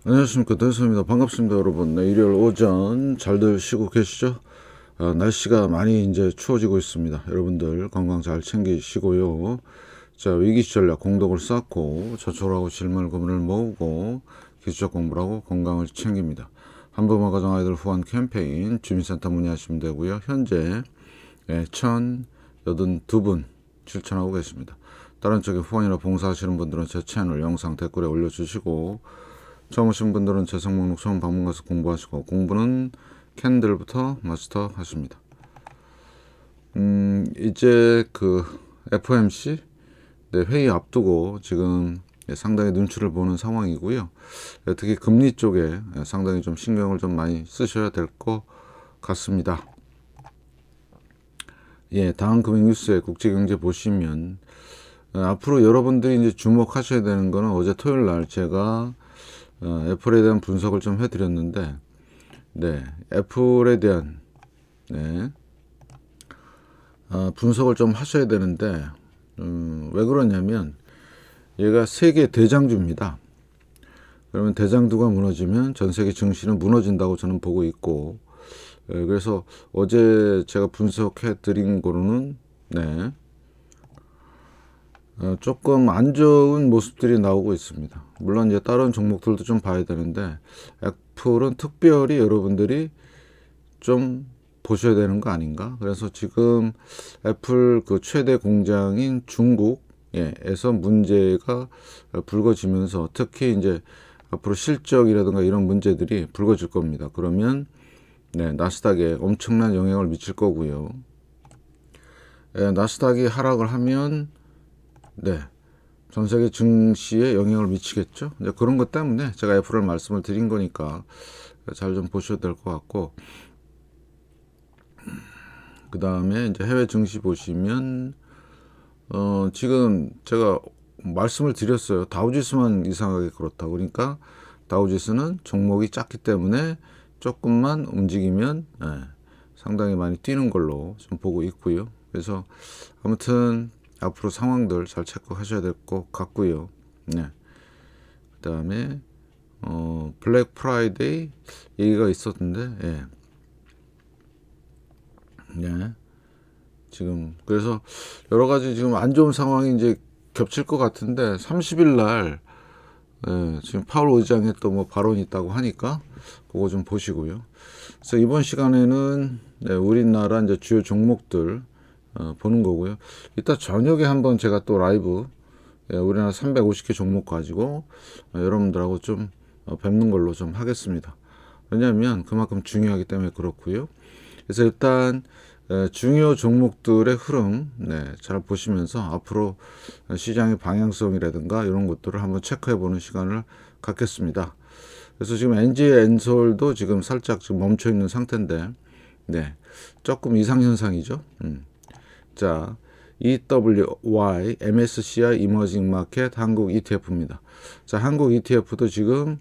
안녕하십니까, 대수입니다. 반갑습니다, 여러분. 네, 일요일 오전 잘들 쉬고 계시죠? 날씨가 많이 이제 추워지고 있습니다. 여러분들 건강 잘 챙기시고요. 자, 위기 전략 공덕을 쌓고 저축하고 실물 금을 모으고 기술적 공부를 하고 건강을 챙깁니다. 한부모 가정 아이들 후원 캠페인 주민센터 문의하시면 되고요. 현재 1,082분 실천하고 계십니다. 다른 쪽에 후원이나 봉사하시는 분들은 제 채널 영상 댓글에 올려주시고, 처음 오신 분들은 재생 목록 처음 방문 가서 공부하시고, 공부는 캔들부터 마스터 하십니다. 이제 그 FOMC 회의 앞두고 지금 상당히 눈치를 보는 상황이고요. 특히 금리 쪽에 상당히 좀 신경을 좀 많이 쓰셔야 될 것 같습니다. 다음 금융 뉴스에 국제경제 보시면 앞으로 여러분들이 이제 주목하셔야 되는 거는, 어제 토요일 날 제가 애플에 대한 분석을 좀 해드렸는데, 애플에 대한 분석을 좀 하셔야 되는데, 왜 그러냐면 얘가 세계 대장주입니다. 그러면 대장주가 무너지면 전 세계 증시는 무너진다고 저는 보고 있고, 그래서 어제 제가 분석해 드린 거로는 조금 안 좋은 모습들이 나오고 있습니다. 물론 이제 다른 종목들도 좀 봐야 되는데, 애플은 특별히 여러분들이 좀 보셔야 되는 거 아닌가? 그래서 지금 애플 그 최대 공장인 중국에서 문제가 불거지면서, 특히 이제 앞으로 실적이라든가 이런 문제들이 불거질 겁니다. 그러면 나스닥에 엄청난 영향을 미칠 거고요. 나스닥이 하락을 하면 전 세계 증시에 영향을 미치겠죠. 이제 그런 것 때문에 제가 애플을 말씀을 드린 거니까 잘 좀 보셔야 될 것 같고, 그 다음에 이제 해외 증시 보시면 지금 제가 말씀을 드렸어요. 다우지수만 이상하게 그렇다. 그러니까 다우지수는 종목이 작기 때문에 조금만 움직이면 상당히 많이 뛰는 걸로 좀 보고 있고요. 그래서 아무튼 앞으로 상황들 잘 체크하셔야 될 것 같고요. 그 다음에 블랙 프라이데이 얘기가 있었는데, 지금 그래서 여러 가지 지금 안 좋은 상황이 이제 겹칠 것 같은데, 30일 날 지금 파월 의장의 또 뭐 발언이 있다고 하니까 그거 좀 보시고요. 그래서 이번 시간에는 우리나라 이제 주요 종목들 보는 거고요. 이따 저녁에 한번 제가 또 라이브 우리나라 350개 종목 가지고 여러분들하고 좀 뵙는 걸로 좀 하겠습니다. 왜냐하면 그만큼 중요하기 때문에 그렇고요. 그래서 일단 중요 종목들의 흐름 잘 보시면서 앞으로 시장의 방향성이라든가 이런 것들을 한번 체크해 보는 시간을 갖겠습니다. 그래서 지금 NG엔솔도 지금 살짝 지금 멈춰 있는 상태인데, 조금 이상 현상이죠. 자, EWY MSCI 이머징 마켓 한국 ETF입니다. 자, 한국 ETF도 지금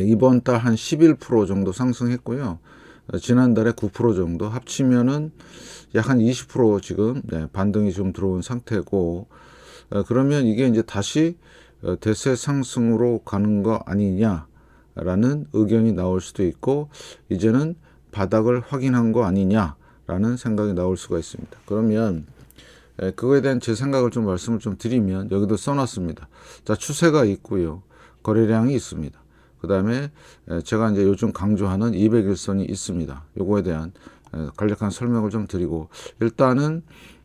이번 달 한 11% 정도 상승했고요. 지난달에 9% 정도 합치면은 약 한 20% 지금 반등이 좀 들어온 상태고, 그러면 이게 이제 다시 대세 상승으로 가는 거 아니냐라는 의견이 나올 수도 있고, 이제는 바닥을 확인한 거 아니냐라는 생각이 나올 수가 있습니다. 그러면 그거에 대한 제 생각을 좀 말씀을 좀 드리면, 여기도 써놨습니다. 자, 추세가 있고요, 거래량이 있습니다. 그 다음에 제가 이제 요즘 강조하는 200일선이 있습니다. 요거에 대한 간략한 설명을 좀 드리고, 일단은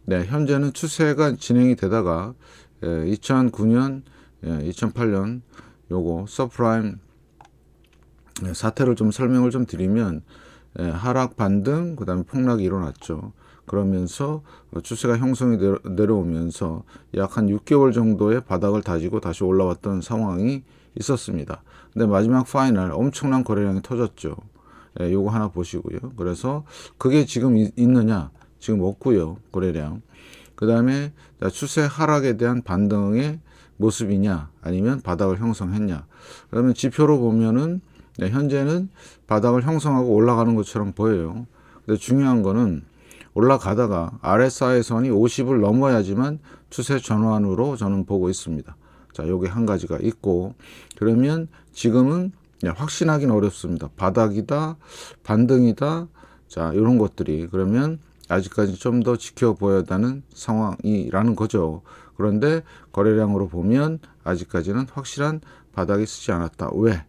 현재는 추세가 진행이 되다가 2009년, 2008년 요거 서프라임 사태를 좀 설명을 좀 드리면, 하락 반등 그 다음에 폭락이 일어났죠. 그러면서 추세가 형성이 내려오면서 약 한 6개월 정도의 바닥을 다지고 다시 올라왔던 상황이 있었습니다. 근데 마지막 파이널 엄청난 거래량이 터졌죠. 요거 하나 보시고요. 그래서 그게 지금 있느냐? 지금 없고요, 거래량. 그 다음에 추세 하락에 대한 반등의 모습이냐, 아니면 바닥을 형성했냐. 그러면 지표로 보면은 현재는 바닥을 형성하고 올라가는 것처럼 보여요. 근데 중요한 거는 올라가다가 RSI 선이 50을 넘어야지만 추세 전환으로 저는 보고 있습니다. 자, 요게 한 가지가 있고, 그러면 지금은 확신하기는 어렵습니다. 바닥이다, 반등이다, 자, 이런 것들이 그러면 아직까지 좀 더 지켜보아야 하는 상황이라는 거죠. 그런데 거래량으로 보면 아직까지는 확실한 바닥이 쓰지 않았다. 왜?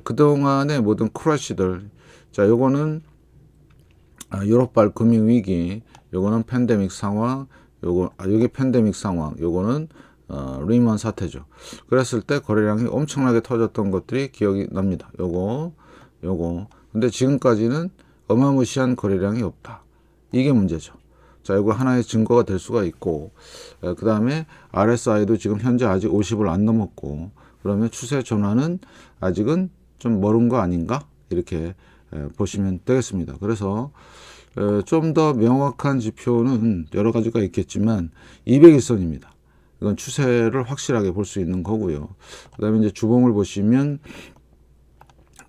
그동안의 모든 크러쉬들, 자, 요거는 유럽발 금융위기, 요거는 팬데믹 상황, 요게 팬데믹 상황, 요거는 리먼 사태죠. 그랬을 때 거래량이 엄청나게 터졌던 것들이 기억이 납니다. 요거. 근데 지금까지는 어마무시한 거래량이 없다. 이게 문제죠. 자, 이거 하나의 증거가 될 수가 있고, 그 다음에 RSI도 지금 현재 아직 50을 안 넘었고, 그러면 추세 전환은 아직은 좀 멀은 거 아닌가? 이렇게 보시면 되겠습니다. 그래서 좀 더 명확한 지표는 여러 가지가 있겠지만 200일선입니다. 이건 추세를 확실하게 볼 수 있는 거고요. 그 다음에 이제 주봉을 보시면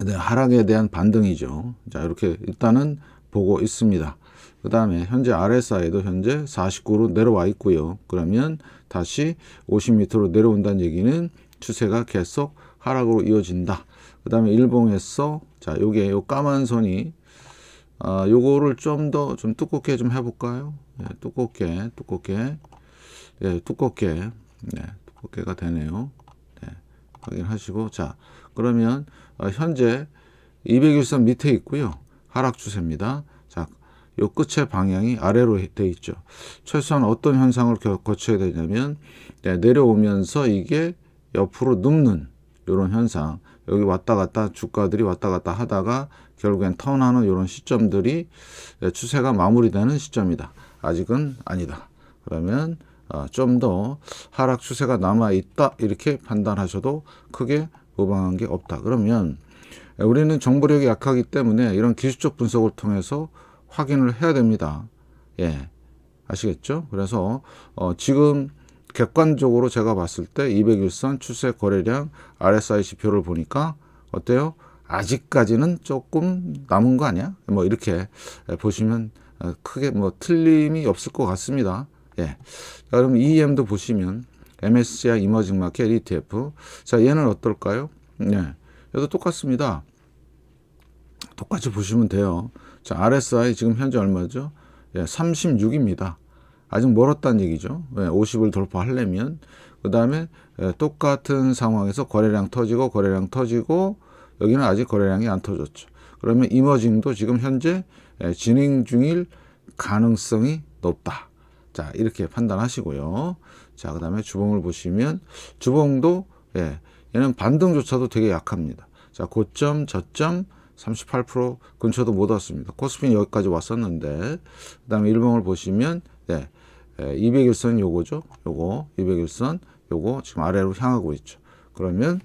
하락에 대한 반등이죠. 자, 이렇게 일단은 보고 있습니다. 그 다음에 현재 RSI도 현재 49로 내려와 있고요. 그러면 다시 50m로 내려온다는 얘기는 추세가 계속 하락으로 이어진다. 그 다음에 일봉에서 자, 요게 요 까만 선이 요거를 좀 더 좀 두껍게 좀 해볼까요? 두껍게 두껍게가 되네요. 확인하시고, 자, 그러면 현재 200일선 밑에 있고요. 하락 추세입니다. 자, 요 끝의 방향이 아래로 돼 있죠. 최소한 어떤 현상을 거쳐야 되냐면 내려오면서 이게 옆으로 눕는 이런 현상, 여기 왔다 갔다 주가들이 왔다 갔다 하다가 결국엔 턴하는 이런 시점들이 추세가 마무리되는 시점이다. 아직은 아니다. 그러면 좀 더 하락 추세가 남아 있다 이렇게 판단하셔도 크게 무방한 게 없다. 그러면 우리는 정보력이 약하기 때문에 이런 기술적 분석을 통해서 확인을 해야 됩니다. 예, 아시겠죠? 그래서 지금 객관적으로 제가 봤을 때 200일선 추세 거래량 RSI 지표를 보니까 어때요? 아직까지는 조금 남은 거 아니야? 뭐 이렇게 보시면 크게 뭐 틀림이 없을 것 같습니다. 예. 자, 그럼 EM도 보시면 MSCI 이머징 마켓 ETF. 자, 얘는 어떨까요? 네. 얘도 똑같습니다. 똑같이 보시면 돼요. 자, RSI 지금 현재 얼마죠? 예, 36입니다. 아직 멀었다는 얘기죠. 50을 돌파하려면. 그 다음에 똑같은 상황에서 거래량 터지고 여기는 아직 거래량이 안 터졌죠. 그러면 이머징도 지금 현재 진행 중일 가능성이 높다. 자, 이렇게 판단하시고요. 자, 그 다음에 주봉을 보시면 주봉도 얘는 반등조차도 되게 약합니다. 자, 고점, 저점 38% 근처도 못 왔습니다. 코스피는 여기까지 왔었는데, 그 다음에 일봉을 보시면 200일선 요거죠. 요거 200일선 요거 지금 아래로 향하고 있죠. 그러면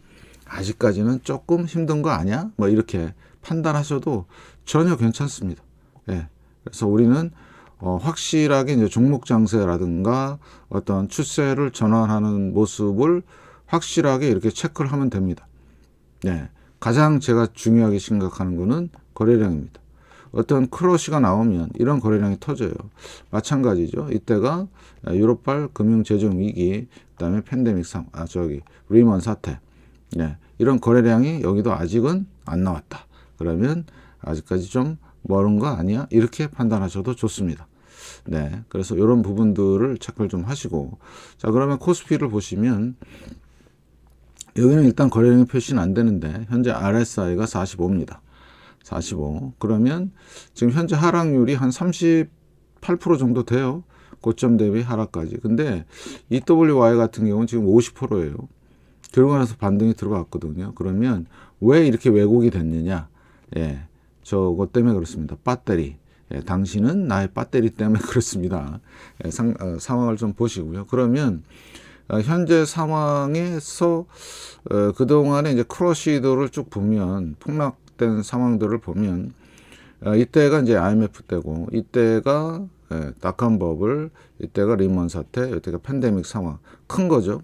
아직까지는 조금 힘든 거 아니야? 뭐 이렇게 판단하셔도 전혀 괜찮습니다. 예. 그래서 우리는 확실하게 이제 종목 장세라든가 어떤 추세를 전환하는 모습을 확실하게 이렇게 체크를 하면 됩니다. 네. 가장 제가 중요하게 생각하는 거는 거래량입니다. 어떤 크러쉬가 나오면 이런 거래량이 터져요. 마찬가지죠. 이때가 유럽발 금융재정 위기, 그다음에 팬데믹 리먼 사태. 네. 이런 거래량이 여기도 아직은 안 나왔다. 그러면 아직까지 좀 멀은 거 아니야? 이렇게 판단하셔도 좋습니다. 네. 그래서 이런 부분들을 체크를 좀 하시고. 자, 그러면 코스피를 보시면 여기는 일단 거래량이 표시는 안 되는데 현재 RSI가 45입니다. 45. 그러면 지금 현재 하락률이 한 38% 정도 돼요. 고점 대비 하락까지. 근데 EWY 같은 경우는 지금 50%예요. 들고 나서 반등이 들어갔거든요. 그러면 왜 이렇게 왜곡이 됐느냐? 예. 저것 때문에 그렇습니다. 배터리. 예, 당신은 나의 배터리 때문에 그렇습니다. 예, 상황을 좀 보시고요. 그러면 현재 상황에서 그동안에 이제 크러쉬들을 쭉 보면 폭락된 상황들을 보면 이때가 이제 IMF 때고 이때가 닷컴 버블, 이때가 리먼 사태, 이때가 팬데믹 상황 큰 거죠.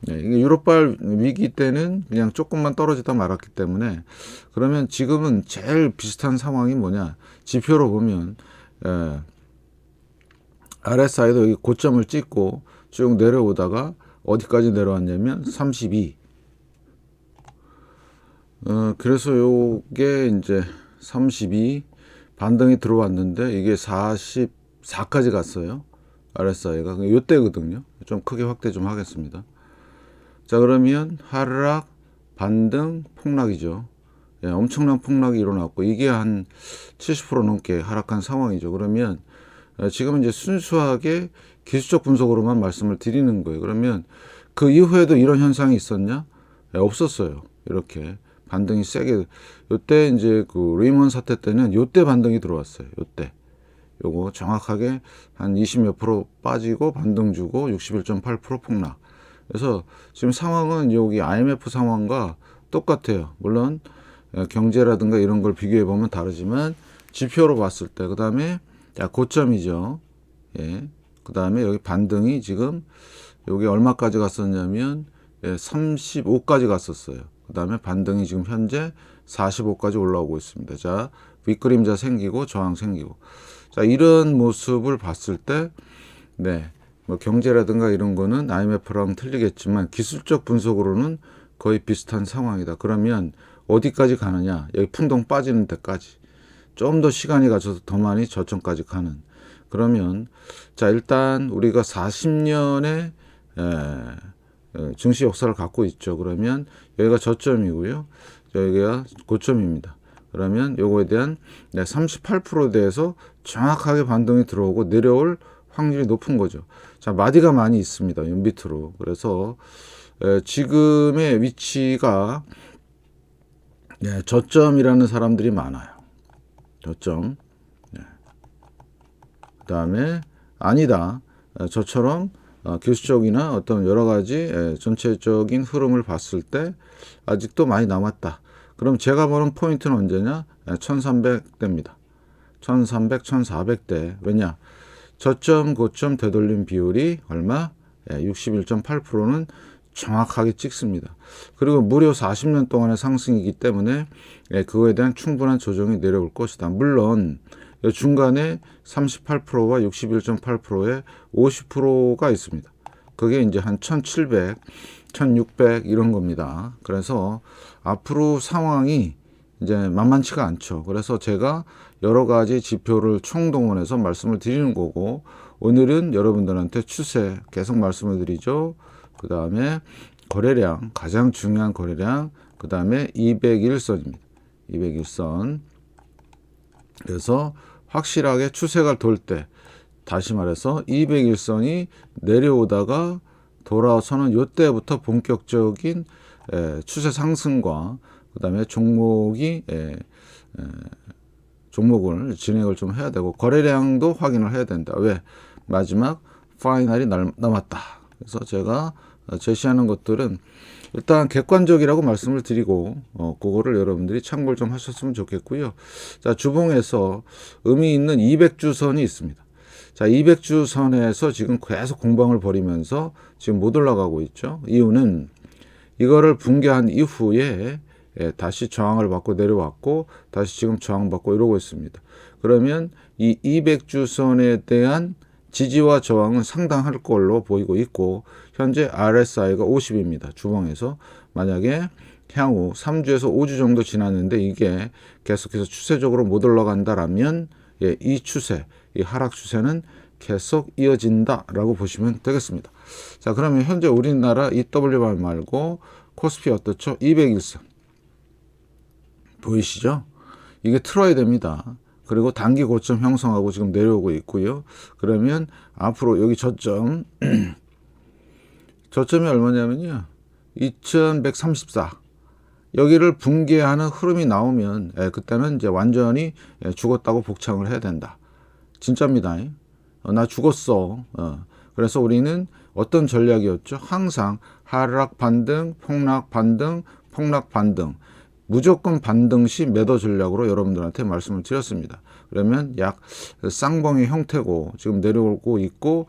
이게 유럽발 위기 때는 그냥 조금만 떨어지다 말았기 때문에 그러면 지금은 제일 비슷한 상황이 뭐냐 지표로 보면 RSI도 여기 고점을 찍고 쭉 내려오다가 어디까지 내려왔냐면 32. 그래서 요게 이제 32 반등이 들어왔는데 이게 44까지 갔어요. RSI가 요때거든요. 좀 크게 확대 좀 하겠습니다. 자, 그러면 하락, 반등, 폭락이죠. 예, 엄청난 폭락이 일어났고 이게 한 70% 넘게 하락한 상황이죠. 그러면 지금 이제 순수하게 기술적 분석으로만 말씀을 드리는 거예요. 그러면 그 이후에도 이런 현상이 있었냐? 예, 없었어요. 이렇게 반등이 세게. 요때 이제 그 리먼 사태 때는 요때 반등이 들어왔어요. 요때. 요거 정확하게 한 20몇 프로 빠지고 반등 주고 61.8% 폭락. 그래서 지금 상황은 여기 IMF 상황과 똑같아요. 물론 경제라든가 이런 걸 비교해 보면 다르지만 지표로 봤을 때 그 다음에 고점이죠. 예. 그 다음에 여기 반등이 지금 여기 얼마까지 갔었냐면 35까지 갔었어요. 그 다음에 반등이 지금 현재 45까지 올라오고 있습니다. 자, 윗그림자 생기고 저항 생기고. 자, 이런 모습을 봤을 때, 네, 뭐 경제라든가 이런 거는 IMF랑 틀리겠지만 기술적 분석으로는 거의 비슷한 상황이다. 그러면 어디까지 가느냐? 여기 풍덩 빠지는 데까지. 좀 더 시간이 가져서 더 많이 저점까지 가는. 그러면 자, 일단 우리가 40년의 증시 역사를 갖고 있죠. 그러면 여기가 저점이고요. 여기가 고점입니다. 그러면 요거에 대한 38%에 대해서 정확하게 반등이 들어오고 내려올 확률이 높은 거죠. 자, 마디가 많이 있습니다. 요 밑으로. 그래서 지금의 위치가 저점이라는 사람들이 많아요. 저점. 그 다음에 아니다. 저처럼 기술적이나 어떤 여러 가지 전체적인 흐름을 봤을 때 아직도 많이 남았다. 그럼 제가 보는 포인트는 언제냐? 1300대입니다. 1300, 1400대. 왜냐? 저점, 고점, 되돌림 비율이 얼마? 61.8%는 정확하게 찍습니다. 그리고 무려 40년 동안의 상승이기 때문에 그거에 대한 충분한 조정이 내려올 것이다. 물론 중간에 38%와 61.8%의 50%가 있습니다. 그게 이제 한 1700, 1600 이런 겁니다. 그래서 앞으로 상황이 이제 만만치가 않죠. 그래서 제가 여러 가지 지표를 총동원해서 말씀을 드리는 거고, 오늘은 여러분들한테 추세 계속 말씀을 드리죠. 그 다음에 거래량, 가장 중요한 거래량, 그 다음에 201선입니다. 201선. 그래서 확실하게 추세가 돌 때, 다시 말해서 201선이 내려오다가 돌아서는 이때부터 본격적인 추세 상승과 그 다음에 종목을 진행을 좀 해야 되고, 거래량도 확인을 해야 된다. 왜? 마지막 파이널이 남았다. 그래서 제가 제시하는 것들은 일단 객관적이라고 말씀을 드리고 그거를 여러분들이 참고를 좀 하셨으면 좋겠고요. 자, 주봉에서 의미 있는 200주선이 있습니다. 자, 200주선에서 지금 계속 공방을 벌이면서 지금 못 올라가고 있죠. 이유는 이거를 붕괴한 이후에 다시 저항을 받고 내려왔고 다시 지금 저항받고 이러고 있습니다. 그러면 이 200주선에 대한 지지와 저항은 상당할 걸로 보이고 있고, 현재 RSI가 50입니다. 주봉에서. 만약에 향후 3주에서 5주 정도 지났는데 이게 계속해서 추세적으로 못 올라간다라면 이 추세, 이 하락 추세는 계속 이어진다라고 보시면 되겠습니다. 자, 그러면 현재 우리나라 EWR 말고 코스피 어떻죠? 201선 보이시죠? 이게 틀어야 됩니다. 그리고 단기 고점 형성하고 지금 내려오고 있고요. 그러면 앞으로 여기 저점이 얼마냐면요, 2134. 여기를 붕괴하는 흐름이 나오면 그때는 이제 완전히 죽었다고 복창을 해야 된다. 진짜입니다. 나 죽었어. 그래서 우리는 어떤 전략이었죠? 항상 하락 반등, 폭락 반등, 폭락 반등. 무조건 반등 시 매도 전략으로 여러분들한테 말씀을 드렸습니다. 그러면 약 쌍봉의 형태고 지금 내려오고 있고,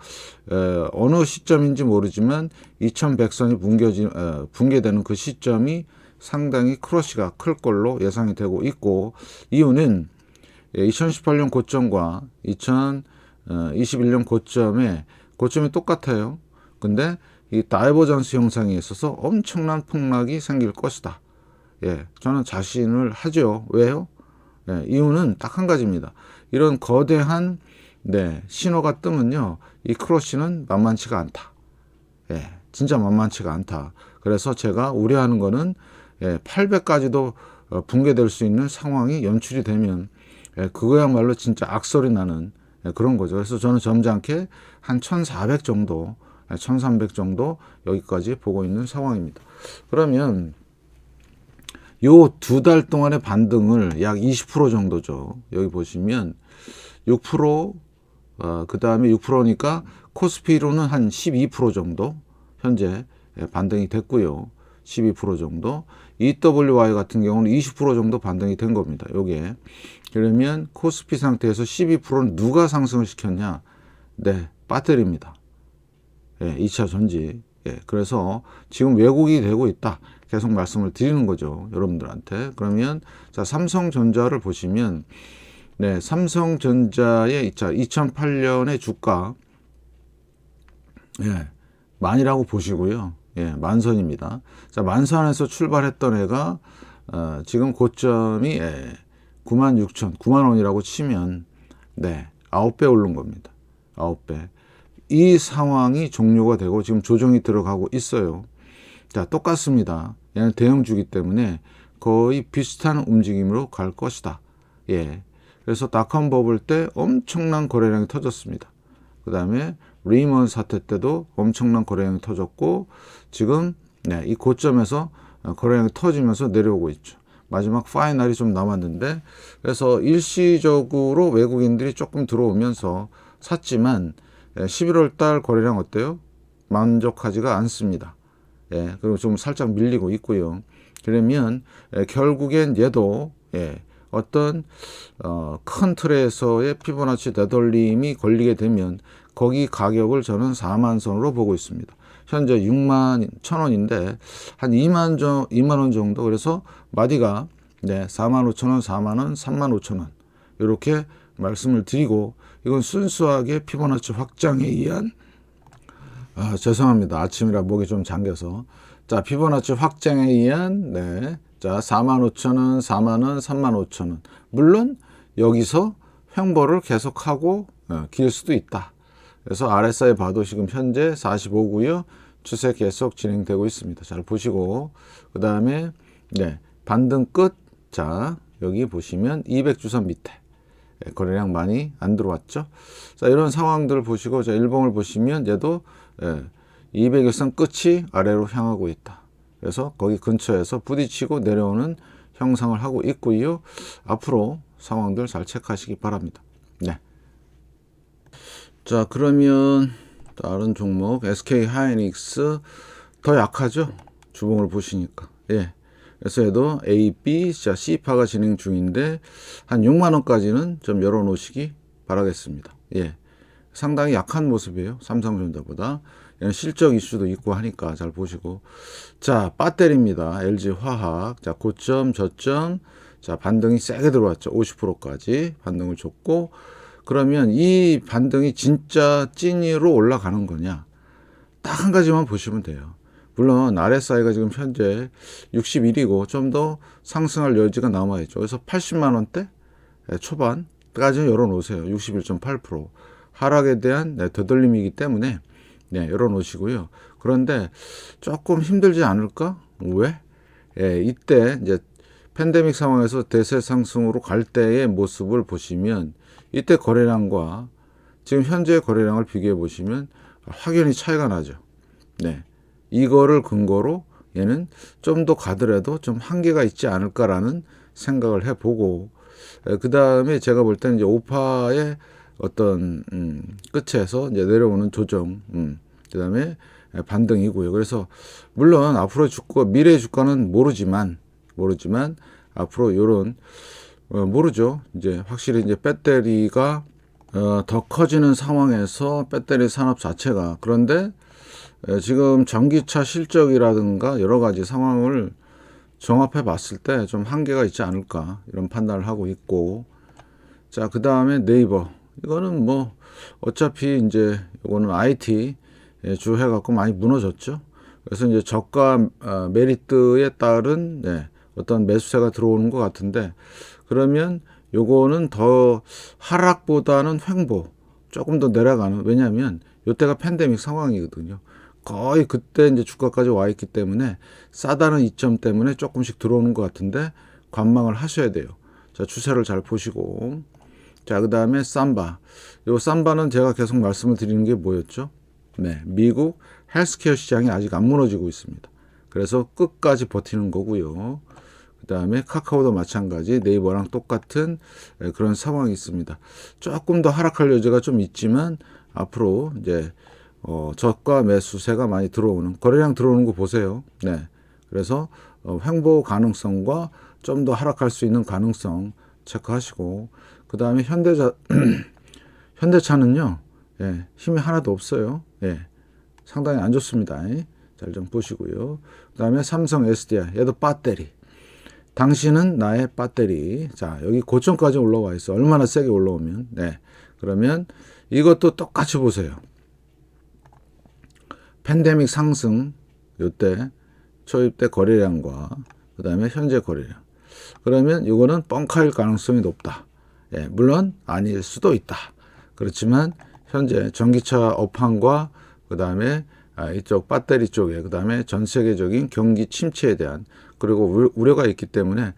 어느 시점인지 모르지만 2100선이 붕괴되는 그 시점이 상당히 크러쉬가 클 걸로 예상이 되고 있고, 이유는 2018년 고점과 2021년 고점이 똑같아요. 근데 이 다이버전스 형상에 있어서 엄청난 폭락이 생길 것이다. 예, 저는 자신을 하죠. 왜요? 예, 이유는 딱 한 가지입니다. 이런 거대한 신호가 뜨면요, 이 크러쉬는 만만치가 않다. 예, 진짜 만만치가 않다. 그래서 제가 우려하는 거는 800까지도 붕괴될 수 있는 상황이 연출이 되면 그거야말로 진짜 악소리 나는 그런 거죠. 그래서 저는 점잖게 한 1400 정도, 1300 정도 여기까지 보고 있는 상황입니다. 그러면 요 2달 동안의 반등을 약 20% 정도죠. 여기 보시면 6%, 그 다음에 6%니까 코스피로는 한 12% 정도 현재 반등이 됐고요. 12% 정도. EWY 같은 경우는 20% 정도 반등이 된 겁니다. 요게. 그러면 코스피 상태에서 12%는 누가 상승을 시켰냐? 네, 배터리입니다. 예, 2차 전지. 예, 그래서 지금 왜곡이 되고 있다. 계속 말씀을 드리는 거죠. 여러분들한테. 그러면 자, 삼성전자를 보시면 삼성전자의 2008년의 주가 만이라고 보시고요. 만선입니다. 자, 만선에서 출발했던 애가 지금 고점이 96,000, 9만 원이라고 치면 9배 오른 겁니다. 9배. 이 상황이 종료가 되고 지금 조정이 들어가고 있어요. 자, 똑같습니다. 얘는 대형주기 때문에 거의 비슷한 움직임으로 갈 것이다. 예. 그래서 닷컴 버블 때 엄청난 거래량이 터졌습니다. 그 다음에 리먼 사태 때도 엄청난 거래량이 터졌고 지금 이 고점에서 거래량이 터지면서 내려오고 있죠. 마지막 파이널이 좀 남았는데 그래서 일시적으로 외국인들이 조금 들어오면서 샀지만 11월 달 거래량 어때요? 만족하지가 않습니다. 예, 그리고 좀 살짝 밀리고 있고요. 그러면 결국엔 얘도 어떤 큰 틀에서의 피보나치 되돌림이 걸리게 되면 거기 가격을 저는 4만 선으로 보고 있습니다. 현재 6만 1,000원인데 한 2만 원 정도. 그래서 마디가 4만 5천 원, 4만 원, 3만 5천 원 이렇게 말씀을 드리고 이건 순수하게 피보나치 확장에 의한 죄송합니다. 아침이라 목이 좀 잠겨서 자, 피보나치 확장에 의한 자, 4만 5천 원, 4만 원, 3만 5천 원. 물론 여기서 횡보를 계속하고 길 수도 있다. 그래서 RSI 봐도 지금 현재 45고요. 추세 계속 진행되고 있습니다. 잘 보시고 그 다음에 반등 끝. 자, 여기 보시면 200주선 밑에 거래량 많이 안 들어왔죠. 자, 이런 상황들을 보시고 자, 일봉을 보시면 얘도 200일선 끝이 아래로 향하고 있다. 그래서 거기 근처에서 부딪히고 내려오는 형상을 하고 있고요. 앞으로 상황들 잘 체크하시기 바랍니다. 자, 그러면 다른 종목 SK 하이닉스 더 약하죠? 주봉을 보시니까. 그래서 얘도 A, B, C파가 진행 중인데 한 6만 원까지는 좀 열어 놓으시기 바라겠습니다. 상당히 약한 모습이에요. 삼성전자보다. 얘는 실적 이슈도 있고 하니까 잘 보시고. 자, 배터리입니다. LG화학. 자, 고점, 저점. 자, 반등이 세게 들어왔죠. 50%까지 반등을 줬고. 그러면 이 반등이 진짜 찐으로 올라가는 거냐? 딱 한 가지만 보시면 돼요. 물론 RSI가 지금 현재 61이고 좀 더 상승할 여지가 남아있죠. 그래서 80만 원대 초반까지 열어놓으세요. 61.8%. 하락에 대한 되돌림이기 때문에 열어놓으시고요. 그런데 조금 힘들지 않을까? 왜? 이때 이제 팬데믹 상황에서 대세 상승으로 갈 때의 모습을 보시면 이때 거래량과 지금 현재 거래량을 비교해 보시면 확연히 차이가 나죠. 이거를 근거로 얘는 좀 더 가더라도 좀 한계가 있지 않을까라는 생각을 해보고 그 다음에 제가 볼 때는 이제 5파의 어떤 끝에서 이제 내려오는 조정, 그 다음에 반등이고요. 그래서 물론 앞으로 미래 주가는 모르지만 앞으로 이런 모르죠. 이제 확실히 이제 배터리가 더 커지는 상황에서 배터리 산업 자체가 그런데 지금 전기차 실적이라든가 여러 가지 상황을 종합해 봤을 때 좀 한계가 있지 않을까 이런 판단을 하고 있고 자, 그 다음에 네이버 이거는 뭐 어차피 이제 이거는 IT 예, 주해갖고 많이 무너졌죠. 그래서 이제 저가 메리트에 따른 어떤 매수세가 들어오는 것 같은데, 그러면 요거는 더 하락보다는 횡보, 조금 더 내려가는, 왜냐하면 요때가 팬데믹 상황이거든요. 거의 그때 이제 주가까지 와 있기 때문에 싸다는 이점 때문에 조금씩 들어오는 것 같은데 관망을 하셔야 돼요. 자, 추세를 잘 보시고. 자, 그 다음에 삼바. 요 삼바는 제가 계속 말씀을 드리는 게 뭐였죠? 네, 미국 헬스케어 시장이 아직 안 무너지고 있습니다. 그래서 끝까지 버티는 거고요. 그 다음에 카카오도 마찬가지, 네이버랑 똑같은 그런 상황이 있습니다. 조금 더 하락할 여지가 좀 있지만 앞으로 이제 저가 매수세가 많이 들어오는, 거래량 들어오는 거 보세요. 네, 그래서 횡보 가능성과 좀 더 하락할 수 있는 가능성 체크하시고, 그 다음에 현대차는요, 예, 힘이 하나도 없어요. 예, 상당히 안 좋습니다. 잘 좀 보시고요. 그 다음에 삼성 SDI, 얘도 배터리. 당신은 나의 배터리. 자, 여기 고점까지 올라와 있어. 얼마나 세게 올라오면. 네, 그러면 이것도 똑같이 보세요. 팬데믹 상승, 요때 초입 때 거래량과 그 다음에 현재 거래량. 그러면 이거는 뻥카일 가능성이 높다. 예, 물론 아닐 수도 있다. 그렇지만 현재 전기차 업황과 그 다음에 이쪽 배터리 쪽에, 그 다음에 전 세계적인 경기 침체에 대한, 그리고 우려가 있기 때문에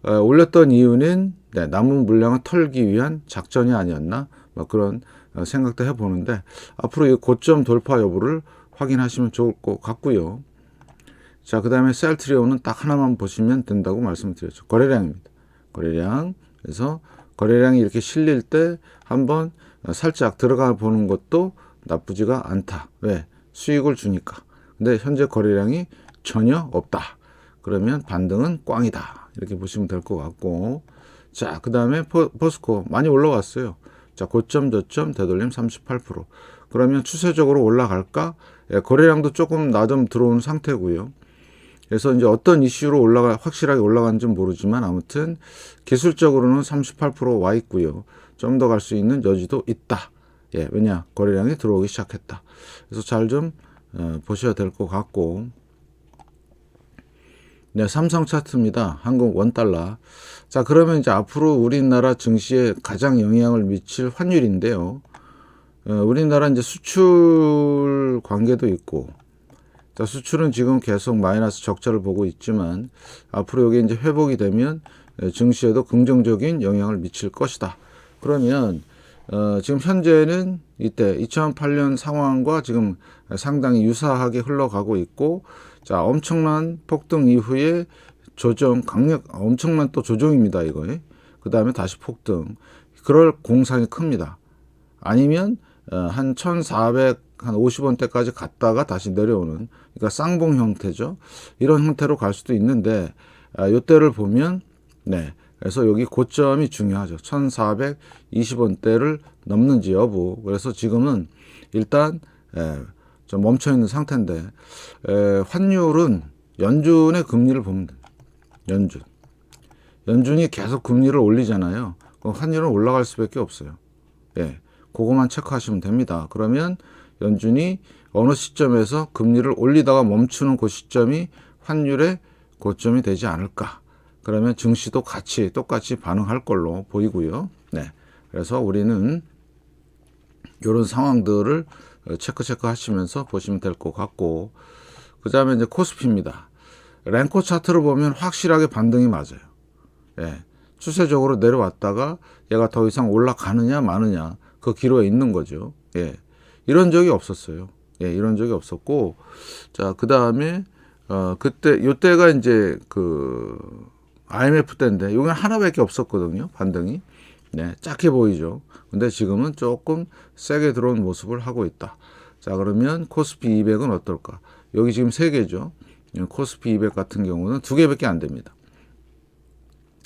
올렸던 이유는 남은 물량을 털기 위한 작전이 아니었나, 뭐 그런 생각도 해보는데, 앞으로 이 고점 돌파 여부를 확인하시면 좋을 것 같고요. 자, 그 다음에 셀트리온은 딱 하나만 보시면 된다고 말씀드렸죠. 거래량입니다. 거래량. 그래서 거래량이 이렇게 실릴 때 한번 살짝 들어가 보는 것도 나쁘지가 않다. 왜? 수익을 주니까. 근데 현재 거래량이 전혀 없다. 그러면 반등은 꽝이다. 이렇게 보시면 될 것 같고. 자, 그 다음에 포스코 많이 올라왔어요. 자, 고점 저점 되돌림 38%. 그러면 추세적으로 올라갈까? 예, 거래량도 조금 나름 들어온 상태고요. 그래서 이제 어떤 이슈로 확실하게 올라가는지는 모르지만 아무튼 기술적으로는 38%와 있고요. 좀 더 갈 수 있는 여지도 있다. 예, 왜냐? 거래량이 들어오기 시작했다. 그래서 잘 좀 보셔야 될 것 같고. 네, 삼성 차트입니다. 한국 원달러. 자, 그러면 이제 앞으로 우리나라 증시에 가장 영향을 미칠 환율인데요. 우리나라 이제 수출 관계도 있고, 자, 수출은 지금 계속 마이너스 적자를 보고 있지만 앞으로 여기 이제 회복이 되면 증시에도 긍정적인 영향을 미칠 것이다. 그러면 지금 현재는 이때 2008년 상황과 지금 상당히 유사하게 흘러가고 있고, 자, 엄청난 폭등 이후에 조정, 엄청난 또 조정입니다, 이거. 그 다음에 다시 폭등. 그럴 공상이 큽니다. 아니면 한 1450원대까지 갔다가 다시 내려오는, 그러니까 쌍봉 형태죠. 이런 형태로 갈 수도 있는데, 요때를 보면, 네. 그래서 여기 고점이 중요하죠. 1420원대를 넘는지 여부. 그래서 지금은 일단 좀 멈춰 있는 상태인데, 환율은 연준의 금리를 보면 돼요. 연준이 계속 금리를 올리잖아요. 그럼 환율은 올라갈 수밖에 없어요. 예, 그거만 체크하시면 됩니다. 그러면 연준이 어느 시점에서 금리를 올리다가 멈추는 그 시점이 환율의 고점이 되지 않을까. 그러면 증시도 똑같이 반응할 걸로 보이고요. 네, 그래서 우리는 이런 상황들을 체크 하시면서 보시면 될 것 같고, 그 다음에 이제 코스피입니다. 랭커 차트를 보면 확실하게 반등이 맞아요. 예, 추세적으로 내려왔다가 얘가 더 이상 올라가느냐 마느냐 그 기로에 있는 거죠. 예, 이런 적이 없었어요. 예, 이런 적이 없었고, 자, 그 다음에 요때가 이제 그 IMF 때인데 이건 하나밖에 없었거든요. 반등이. 네, 작게 보이죠. 근데 지금은 조금 세게 들어온 모습을 하고 있다. 자, 그러면 코스피 200은 어떨까? 여기 지금 3개죠. 코스피 200 같은 경우는 2개밖에 안 됩니다.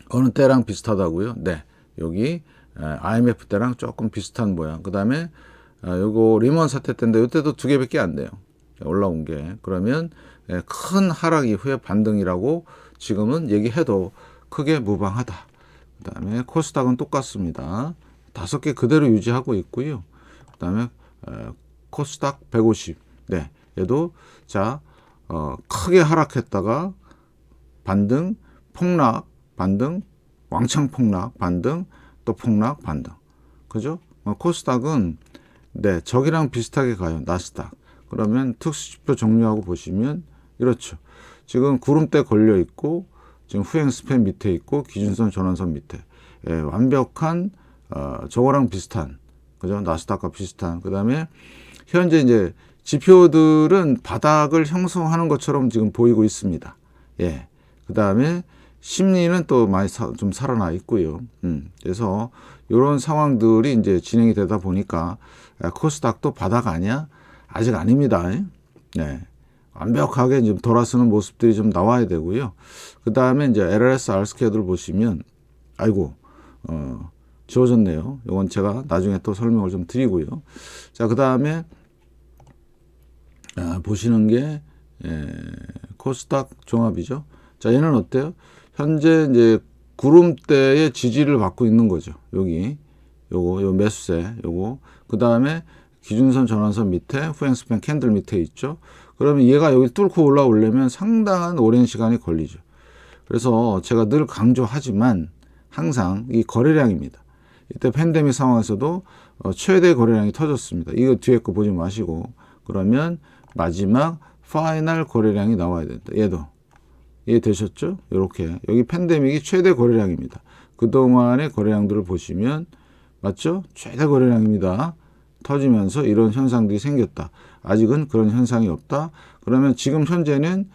어느 때랑 비슷하다고요? 네, 여기 IMF 때랑 조금 비슷한 모양. 그 다음에 요거 리먼 사태 때인데 이때도 2개밖에 안 돼요. 올라온 게. 그러면 큰 하락 이후에 반등이라고 지금은 얘기해도 크게 무방하다. 그 다음에 코스닥은 똑같습니다. 5개 그대로 유지하고 있고요. 그 다음에 코스닥 150 네, 얘도 자 크게 하락했다가 반등, 폭락, 반등, 왕창 폭락, 반등, 또 폭락, 반등. 그죠? 코스닥은 네, 저기랑 비슷하게 가요. 나스닥. 그러면 특수지표 종료하고 보시면 이렇죠. 지금 구름대 걸려 있고 지금 후행 스팬 밑에 있고 기준선 전환선 밑에 완벽한 저거랑 비슷한 그죠? 나스닥과 비슷한. 그다음에 현재 이제 지표들은 바닥을 형성하는 것처럼 지금 보이고 있습니다. 예. 그다음에 심리는 또 많이 좀 살아나 있고요. 그래서 이런 상황들이 이제 진행이 되다 보니까 코스닥도 바닥 아니야? 아직 아닙니다. 네. 완벽하게 좀 돌아서는 모습들이 좀 나와야 되고요. 그 다음에 이제 LRS R스퀘어를 보시면, 아이고, 지워졌네요. 이건 제가 나중에 또 설명을 좀 드리고요. 자, 그 다음에, 보시는 게, 코스닥 종합이죠. 자, 얘는 어때요? 현재 이제 구름대의 지지를 받고 있는 거죠. 여기, 요 매수세, 요거. 그 다음에 기준선 전환선 밑에, 후행스팬 캔들 밑에 있죠. 그러면 얘가 여기 뚫고 올라오려면 상당한 오랜 시간이 걸리죠. 그래서 제가 늘 강조하지만 항상 이 거래량입니다. 이때 팬데믹 상황에서도 최대 거래량이 터졌습니다. 이거 뒤에 거 보지 마시고 그러면 마지막 파이널 거래량이 나와야 된다. 얘도 이해되셨죠? 이렇게 여기 팬데믹이 최대 거래량입니다. 그동안의 거래량들을 보시면 맞죠? 최대 거래량입니다. 터지면서 이런 현상들이 생겼다. 아직은 그런 현상이 없다. 그러면 지금 현재는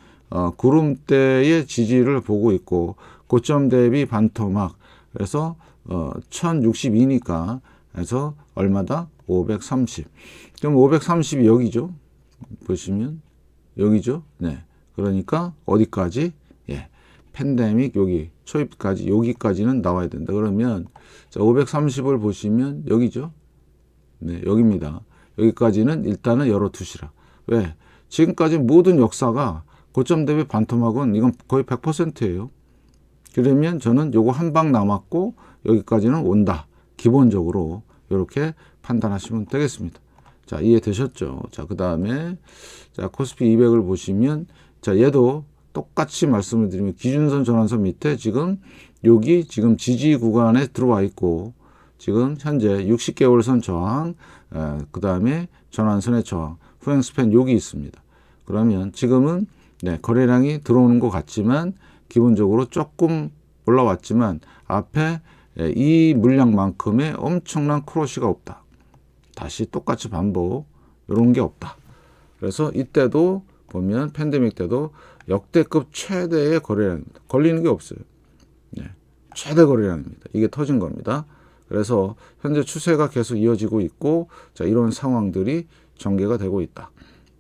구름대의 지지를 보고 있고 고점 대비 반토막 그래서 1062니까 그래서 얼마다? 530. 그럼 530이 여기죠. 보시면 여기죠. 네. 그러니까 어디까지? 예. 팬데믹 여기 초입까지 여기까지는 나와야 된다. 그러면 자, 530을 보시면 여기죠. 네, 여기입니다. 여기까지는 일단은 열어두시라. 왜? 지금까지 모든 역사가 고점 대비 반토막은 이건 거의 100%예요. 그러면 저는 요거 한 방 남았고 여기까지는 온다. 기본적으로 이렇게 판단하시면 되겠습니다. 자, 이해되셨죠? 자, 그 다음에 자, 코스피 200을 보시면 자, 얘도 똑같이 말씀을 드리면 기준선 전환선 밑에 지금 여기 지금 지지 구간에 들어와 있고 지금 현재 60개월선 저항, 그 다음에 전환선의 저항, 후행 스팬 여기 있습니다. 그러면 지금은 네, 거래량이 들어오는 것 같지만 기본적으로 조금 올라왔지만 앞에 이 물량만큼의 엄청난 크로시가 없다. 다시 똑같이 반복 이런 게 없다. 그래서 이때도 보면 팬데믹 때도 역대급 최대의 거래량입니다. 걸리는 게 없어요. 네, 최대 거래량입니다. 이게 터진 겁니다. 그래서 현재 추세가 계속 이어지고 있고 자 이런 상황들이 전개가 되고 있다.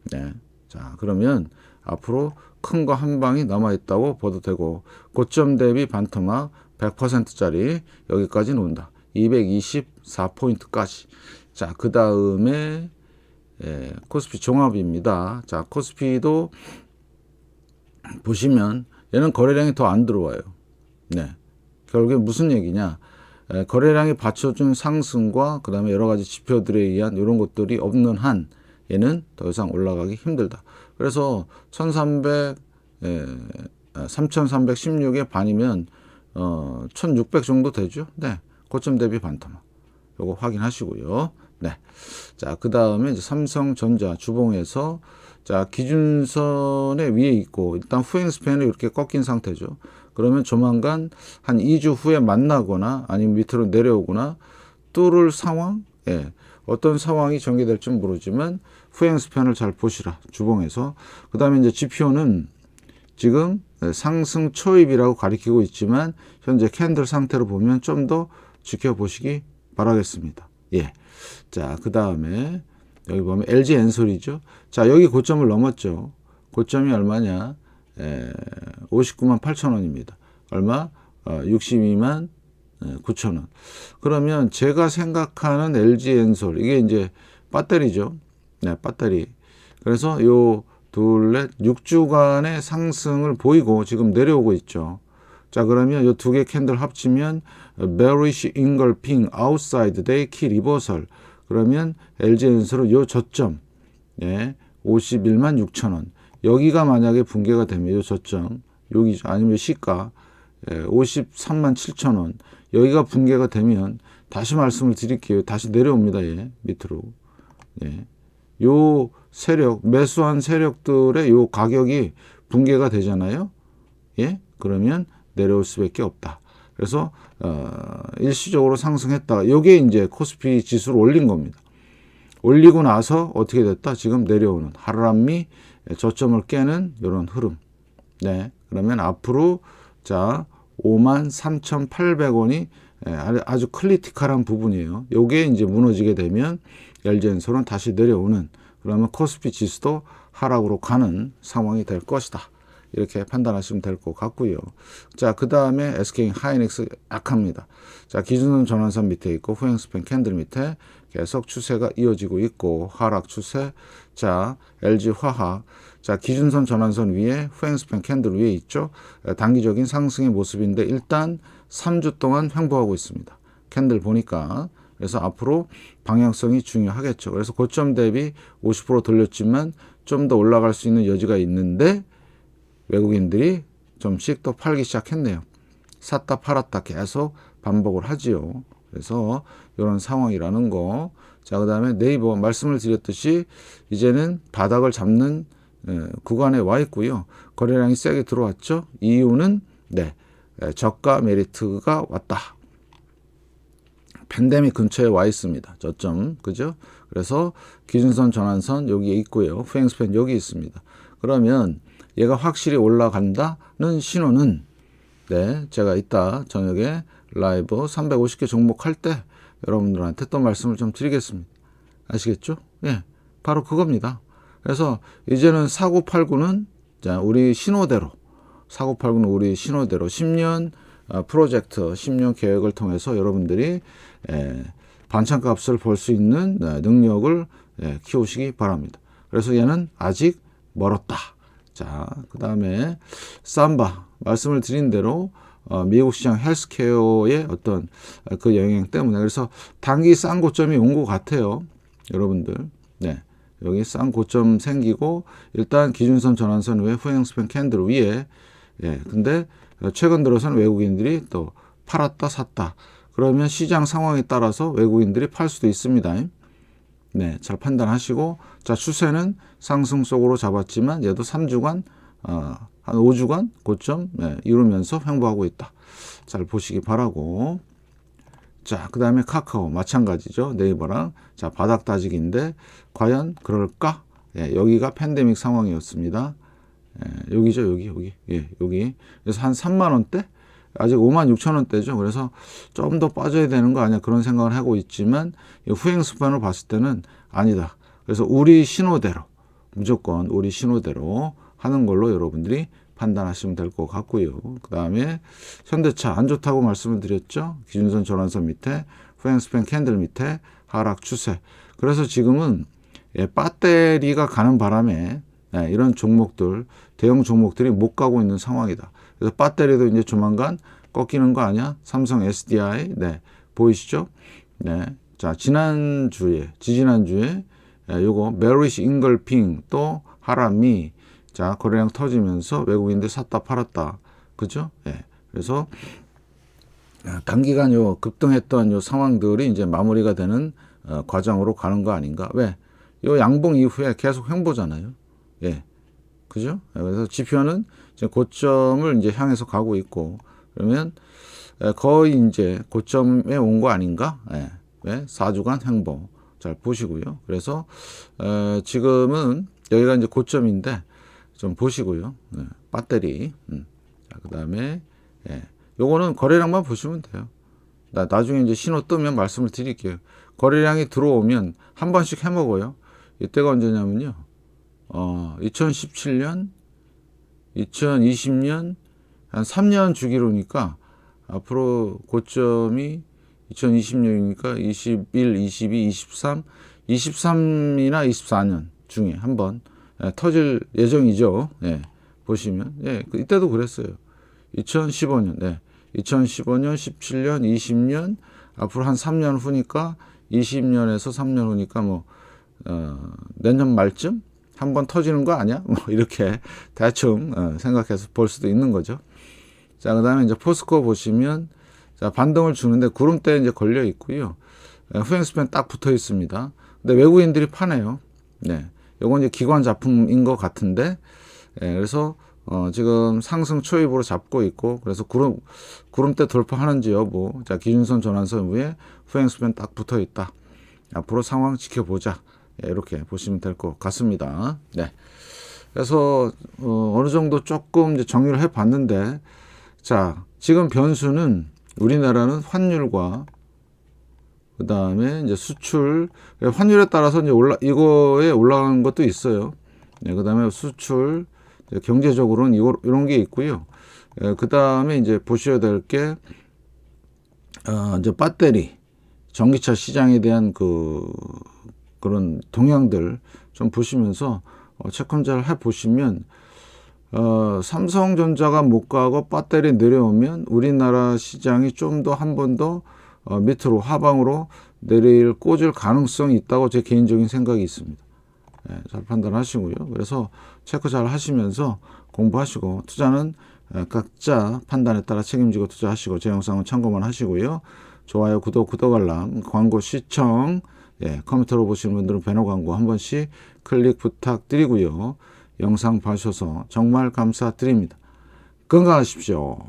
네. 자 그러면 앞으로 큰 거 한 방이 남아 있다고 봐도 되고 고점 대비 반토막 100%짜리 여기까지는 온다. 224포인트까지. 자 그 다음에 코스피 종합입니다. 자 코스피도 보시면 얘는 거래량이 더 안 들어와요. 네. 결국에 무슨 얘기냐? 거래량이 받쳐준 상승과 그 다음에 여러 가지 지표들에 의한 이런 것들이 없는 한 얘는 더 이상 올라가기 힘들다. 그래서 3316의 반이면 1600 정도 되죠. 네, 고점 대비 반토막. 요거 확인하시고요. 네, 자 그 다음에 이제 삼성전자 주봉에서 자 기준선에 위에 있고 일단 후행 스팬이 이렇게 꺾인 상태죠. 그러면 조만간 한 2주 후에 만나거나 아니면 밑으로 내려오거나 뚫을 상황, 예, 어떤 상황이 전개될지 모르지만 후행 스팬을 잘 보시라 주봉에서. 그 다음에 이제 지표는 지금 상승 초입이라고 가리키고 있지만 현재 캔들 상태로 보면 좀 더 지켜보시기 바라겠습니다. 예, 자 그 다음에 여기 보면 LG 엔솔이죠. 자 여기 고점을 넘었죠. 고점이 얼마냐? 59만 8천 원입니다. 얼마? 62만 9천 원. 그러면 제가 생각하는 LG 엔솔 이게 이제 배터리죠. 네, 배터리. 그래서 요 둘넷 6주간의 상승을 보이고 지금 내려오고 있죠. 자 그러면 요 두 개 캔들 합치면 bearish engulfing outside day key reversal. 그러면 LG 엔솔은 요 저점, 네, 51만 6천 원. 여기가 만약에 붕괴가 되면 요 저점 여기죠. 아니면 시가 53만 7천 원. 여기가 붕괴가 되면 다시 말씀을 드릴게요. 다시 내려옵니다. 예, 밑으로. 예. 요 세력, 매수한 세력들의 요 가격이 붕괴가 되잖아요. 예? 그러면 내려올 수밖에 없다. 그래서 일시적으로 상승했다가 요게 이제 코스피 지수를 올린 겁니다. 올리고 나서 어떻게 됐다? 지금 내려오는 하루람미 저점을 깨는 이런 흐름. 네. 그러면 앞으로 자 53,800원이 아주 크리티컬한 부분이에요. 요게 이제 무너지게 되면 LG엔솔은 다시 내려오는, 그러면 코스피 지수도 하락으로 가는 상황이 될 것이다. 이렇게 판단하시면 될 것 같고요. 자, 그 다음에 SK 하이닉스 약합니다. 자, 기준선 전환선 밑에 있고 후행스팬 캔들 밑에 계속 추세가 이어지고 있고 하락 추세. 자, LG 화학. 자, 기준선 전환선 위에 후행스팬 캔들 위에 있죠. 단기적인 상승의 모습인데 일단 3주 동안 횡보하고 있습니다. 캔들 보니까. 그래서 앞으로 방향성이 중요하겠죠. 그래서 고점 대비 50% 돌렸지만 좀 더 올라갈 수 있는 여지가 있는데 외국인들이 좀씩 또 팔기 시작했네요. 샀다 팔았다 계속 반복을 하지요. 그래서 이런 상황이라는 거. 자, 그 다음에 네이버 말씀을 드렸듯이 이제는 바닥을 잡는 구간에 와 있고요. 거래량이 세게 들어왔죠. 이유는 저가 메리트가 왔다. 팬데믹 근처에 와 있습니다. 저점, 그죠? 그래서 기준선 전환선 여기에 있고요. 후행스팬 여기 있습니다. 그러면 얘가 확실히 올라간다는 신호는 제가 이따 저녁에 라이브 350개 종목 할 때 여러분들한테 또 말씀을 좀 드리겠습니다. 아시겠죠? 예, 바로 그겁니다. 그래서 이제는 사고팔구는 우리 신호대로, 사고팔구는 우리 신호대로 10년 프로젝트, 10년 계획을 통해서 여러분들이 반찬값을 벌 수 있는 능력을 키우시기 바랍니다. 그래서 얘는 아직 멀었다. 자, 그 다음에 삼바 말씀을 드린 대로 미국 시장 헬스케어의 어떤 그 영향 때문에 그래서 단기 싼 고점이 온 것 같아요. 여러분들. 네. 여기 싼 고점 생기고 일단 기준선 전환선 위에 후행스팬 캔들 위에 근데 최근 들어서는 외국인들이 또 팔았다 샀다. 그러면 시장 상황에 따라서 외국인들이 팔 수도 있습니다. 네, 잘 판단하시고 자, 추세는 상승 속으로 잡았지만 얘도 3주간 한 5주간 고점 이루면서 횡보하고 있다. 잘 보시기 바라고. 자, 그 다음에 카카오 마찬가지죠. 네이버랑 자, 바닥 다지기인데 과연 그럴까? 여기가 팬데믹 상황이었습니다. 여기죠, 여기. 여기. 그래서 한 3만 원대? 아직 5만 6천 원대죠. 그래서 좀 더 빠져야 되는 거 아니야 그런 생각을 하고 있지만 후행스판으로 봤을 때는 아니다. 그래서 우리 신호대로 무조건 우리 신호대로 하는 걸로 여러분들이 판단하시면 될 것 같고요. 그 다음에 현대차 안 좋다고 말씀을 드렸죠. 기준선 전환선 밑에 후행스팬 캔들 밑에 하락 추세. 그래서 지금은 배터리가 가는 바람에 이런 종목들 대형 종목들이 못 가고 있는 상황이다. 그래서 배터리도 이제 조만간 꺾이는 거 아니야? 삼성 SDI 보이시죠? 자, 지지난주에 요거 메리시 잉글핑 또 하람이 자, 거래량 터지면서 외국인들 샀다 팔았다. 그죠? 그래서 단기간 요 급등했던 요 상황들이 이제 마무리가 되는 과정으로 가는 거 아닌가? 왜? 요 양봉 이후에 계속 횡보잖아요. 그죠? 그래서 지표는 이제 고점을 이제 향해서 가고 있고, 그러면 거의 이제 고점에 온 거 아닌가? 왜? 4주간 횡보. 잘 보시고요. 그래서, 지금은 여기가 이제 고점인데, 좀 보시고요. 배터리. 자, 그 다음에, 요거는 거래량만 보시면 돼요. 나중에 이제 신호 뜨면 말씀을 드릴게요. 거래량이 들어오면 한 번씩 해먹어요. 이때가 언제냐면요. 2017년, 2020년, 한 3년 주기로니까 앞으로 고점이 2020년이니까 21, 22, 23, 23이나 24년 중에 한번 터질 예정이죠. 보시면. 이때도 그랬어요. 2015년, 2015년, 17년, 20년, 앞으로 한 3년 후니까 20년에서 3년 후니까 내년 말쯤 한번 터지는 거 아니야? 뭐 이렇게 대충 생각해서 볼 수도 있는 거죠. 자, 그다음에 이제 포스코 보시면 자, 반등을 주는데 구름대에 이제 걸려 있고요. 후행 스팬 딱 붙어 있습니다. 근데 외국인들이 파네요. 네. 요건 이제 기관 작품인 것 같은데, 그래서 지금 상승 초입으로 잡고 있고, 그래서 구름대 돌파하는지 여부, 자, 기준선 전환선 위에 후행 스팬 딱 붙어 있다. 앞으로 상황 지켜보자. 이렇게 보시면 될 것 같습니다. 네. 그래서 어느 정도 조금 이제 정리를 해봤는데, 자, 지금 변수는 우리나라는 환율과 그 다음에 이제 수출, 환율에 따라서 이제 이거에 올라간 것도 있어요. 네, 그 다음에 수출, 경제적으로는 이런 게 있고요. 그 다음에 이제 보셔야 될 게, 이제 배터리, 전기차 시장에 대한 그런 동향들 좀 보시면서 체크 잘 해보시면, 삼성전자가 못 가고 배터리 내려오면 우리나라 시장이 좀 더 한 번 더 밑으로 하방으로 꽂을 가능성이 있다고 제 개인적인 생각이 있습니다. 잘 판단하시고요. 그래서 체크 잘 하시면서 공부하시고 투자는 각자 판단에 따라 책임지고 투자하시고 제 영상은 참고만 하시고요. 좋아요, 구독 알람, 광고 시청, 컴퓨터로 보시는 분들은 배너 광고 한 번씩 클릭 부탁드리고요. 영상 봐주셔서 정말 감사드립니다. 건강하십시오.